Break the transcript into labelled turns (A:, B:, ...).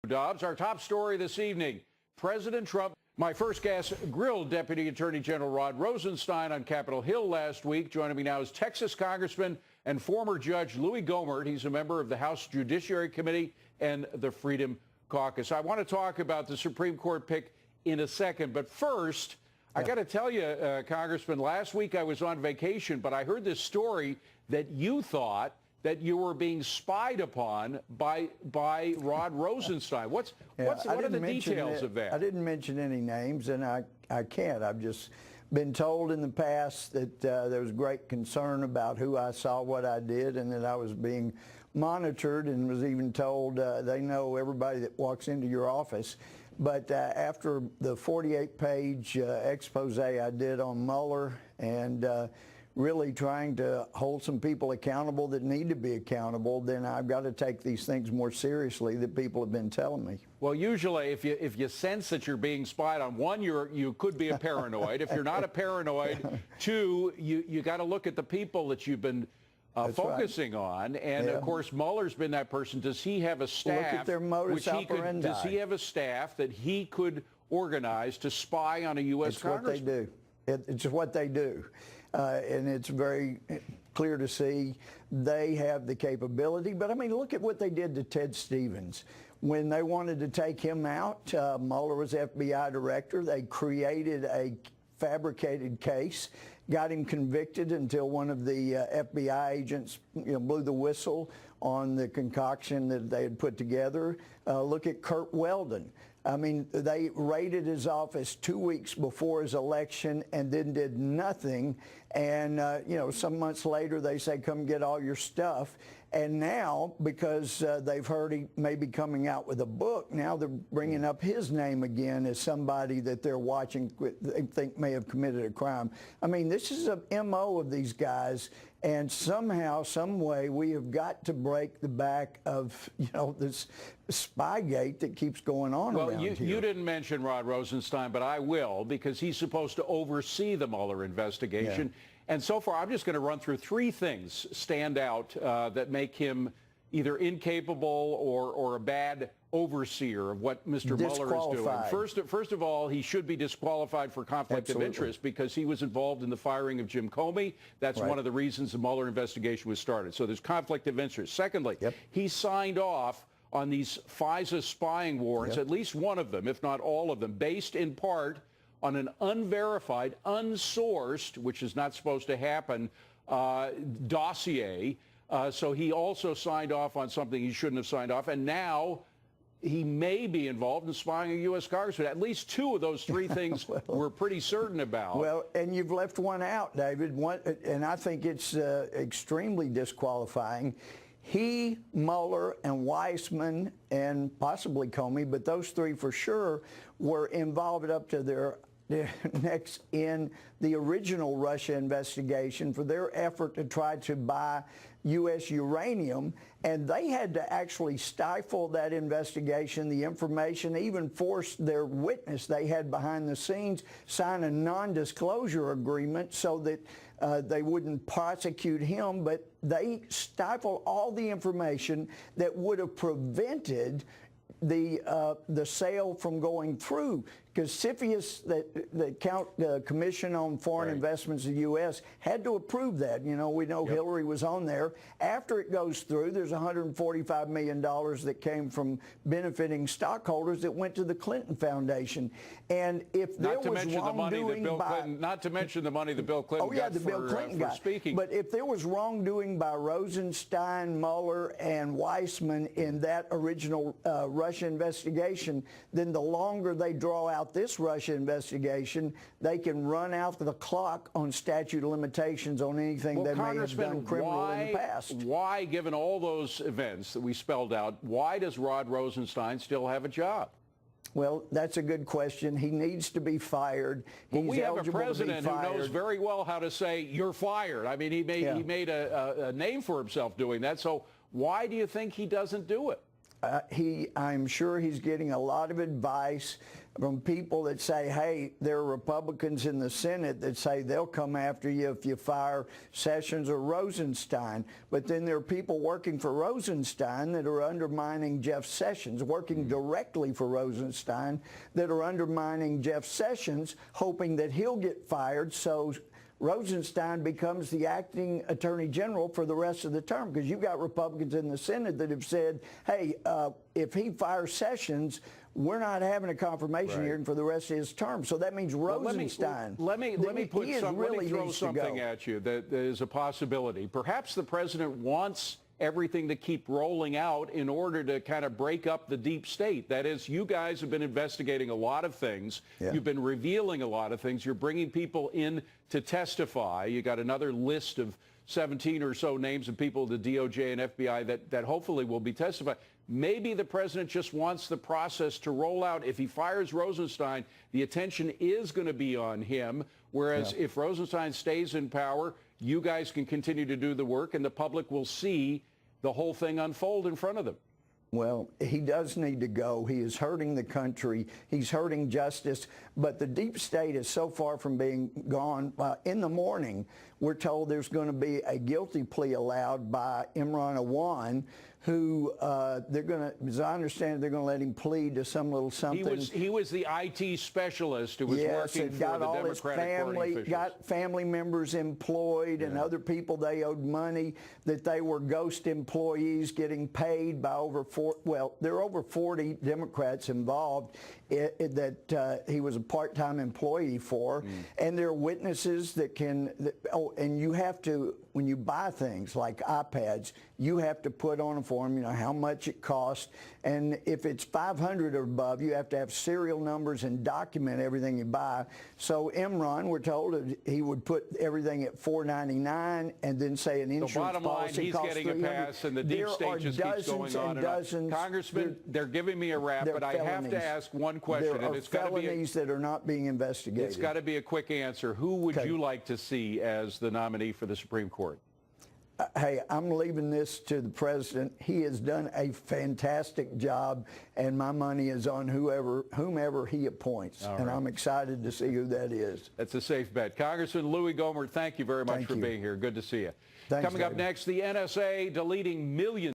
A: Dobbs, our top story this evening. President Trump, my first guest, grilled Deputy Attorney General Rod Rosenstein on Capitol Hill last week. Joining me now is Texas Congressman and former Judge Louie Gohmert. He's a member of the House Judiciary Committee and the Freedom Caucus. I want to talk about the Supreme Court pick in a second, but first, I got to tell you, Congressman, last week I was on vacation, but I heard this story that you thought that you were being spied upon by Rod Rosenstein. What are the details of that?
B: I didn't mention any names, and I can't. I've just been told in the past that there was great concern about who I saw, what I did, and that I was being monitored, and was even told they know everybody that walks into your office. But after the 48-page expose I did on Mueller and really trying to hold some people accountable that need to be accountable, then I've got to take these things more seriously that people have been telling me.
A: Well, usually if you sense that you're being spied on, one, you could be a paranoid. If you're not a paranoid, two, you got to look at the people that you've been focusing on. And of course, Mueller's been that person. Does he have a staff?
B: Look at their modus operandi.
A: Does he have a staff that he could organize to spy on a U.S. congressman?
B: It's what they do. And it's very clear to see they have the capability. But, I mean, look at what they did to Ted Stevens. When they wanted to take him out, Mueller was FBI director. They created a fabricated case, got him convicted until one of the FBI agents blew the whistle on the concoction that they had put together. Look at Kurt Weldon. I mean, they raided his office 2 weeks before his election and then did nothing. And, some months later, they say, come get all your stuff. And now, because they've heard he may be coming out with a book, now they're bringing up his name again as somebody that they're watching, they think may have committed a crime. I mean, this is a MO of these guys. And somehow, some way, we have got to break the back of, this Spygate that keeps going on around here.
A: You didn't mention Rod Rosenstein, but I will, because he's supposed to oversee the Mueller investigation. Yeah. And so far, I'm just going to run through three things stand out that make him either incapable or a bad overseer of what Mr. Mueller is doing. First of all, he should be disqualified for conflict of interest because he was involved in the firing of Jim Comey. That's one of the reasons the Mueller investigation was started. So there's conflict of interest. Secondly, he signed off on these FISA spying warrants, at least one of them, if not all of them, based in part on an unverified, unsourced, which is not supposed to happen, dossier. So he also signed off on something he shouldn't have signed off. And now he may be involved in spying a U.S. congressman. At least two of those three things we're pretty certain about.
B: Well, and you've left one out, David, and I think it's extremely disqualifying. He, Mueller, and Weissman, and possibly Comey, but those three for sure, were involved up to their necks in the original Russia investigation for their effort to try to buy U.S. uranium, and they had to actually stifle that investigation, the information, even force their witness they had behind the scenes sign a non-disclosure agreement so that they wouldn't prosecute him, but they stifled all the information that would have prevented the sale from going through, because CFIUS, the Commission on Foreign Investments in the U.S., had to approve that. We know Hillary was on there. After it goes through, there's $145 million that came from benefiting stockholders that went to the Clinton Foundation. And if there was wrongdoing
A: not to mention the money that Bill Clinton got for speaking.
B: But if there was wrongdoing by Rosenstein, Mueller, and Weissman in that original Russia investigation, then the longer they draw out this Russia investigation, they can run out the clock on statute of limitations on anything they may have done criminal in the past.
A: Why, given all those events that we spelled out, why does Rod Rosenstein still have a job?
B: Well, that's a good question. He needs to be fired.
A: Well, we have a president who knows very well how to say, you're fired. I mean, he made a name for himself doing that. So why do you think he doesn't do it?
B: I'm sure he's getting a lot of advice from people that say, hey, there are Republicans in the Senate that say they'll come after you if you fire Sessions or Rosenstein. But then there are people working for Rosenstein that are undermining Jeff Sessions, working directly for Rosenstein that are undermining Jeff Sessions, hoping that he'll get fired so Rosenstein becomes the acting attorney general for the rest of the term, because you've got Republicans in the Senate that have said, hey, if he fires Sessions, we're not having a confirmation hearing for the rest of his term. So that means Rosenstein.
A: Let me throw something at you that is a possibility. Perhaps the president wants everything to keep rolling out in order to kind of break up the deep state. That is, you guys have been investigating a lot of things. Yeah. You've been revealing a lot of things. You're bringing people in to testify. You got another list of 17 or so names of people, the DOJ and FBI, that hopefully will be testified. Maybe the president just wants the process to roll out. If he fires Rosenstein, the attention is going to be on him, whereas if Rosenstein stays in power, you guys can continue to do the work, and the public will see the whole thing unfold in front of them.
B: Well, he does need to go. He is hurting the country. He's hurting justice. But the deep state is so far from being gone. In the morning, we're told there's going to be a guilty plea allowed by Imran Awan, who they're going to, as I understand it, they're going to let him plead to some little something.
A: He was the IT specialist who was working for the Democratic Party officials.
B: Got family members employed and other people they owed money, that they were ghost employees getting paid by there are over 40 Democrats involved that he was a part-time employee for. And there are witnesses that and you have to, when you buy things like iPads, you have to put on a form, how much it costs. And if it's 500 or above, you have to have serial numbers and document everything you buy. So Imran, we're told he would put everything at $4.99 and then say an insurance policy
A: costs $300. He's getting a pass, and the deep state just keeps going on and on. Congressman, they're giving me a wrap, but I have to ask one question.
B: There are felonies that are not being investigated.
A: It's got to be a quick answer. Who would you like to see as the nominee for the Supreme Court?
B: Hey, I'm leaving this to the president. He has done a fantastic job, and my money is on whomever he appoints. And I'm excited to see who that is.
A: That's a safe bet. Congressman Louie Gohmert, thank you very much for being here. Good to see you.
B: Thanks,
A: Coming up next, the NSA deleting millions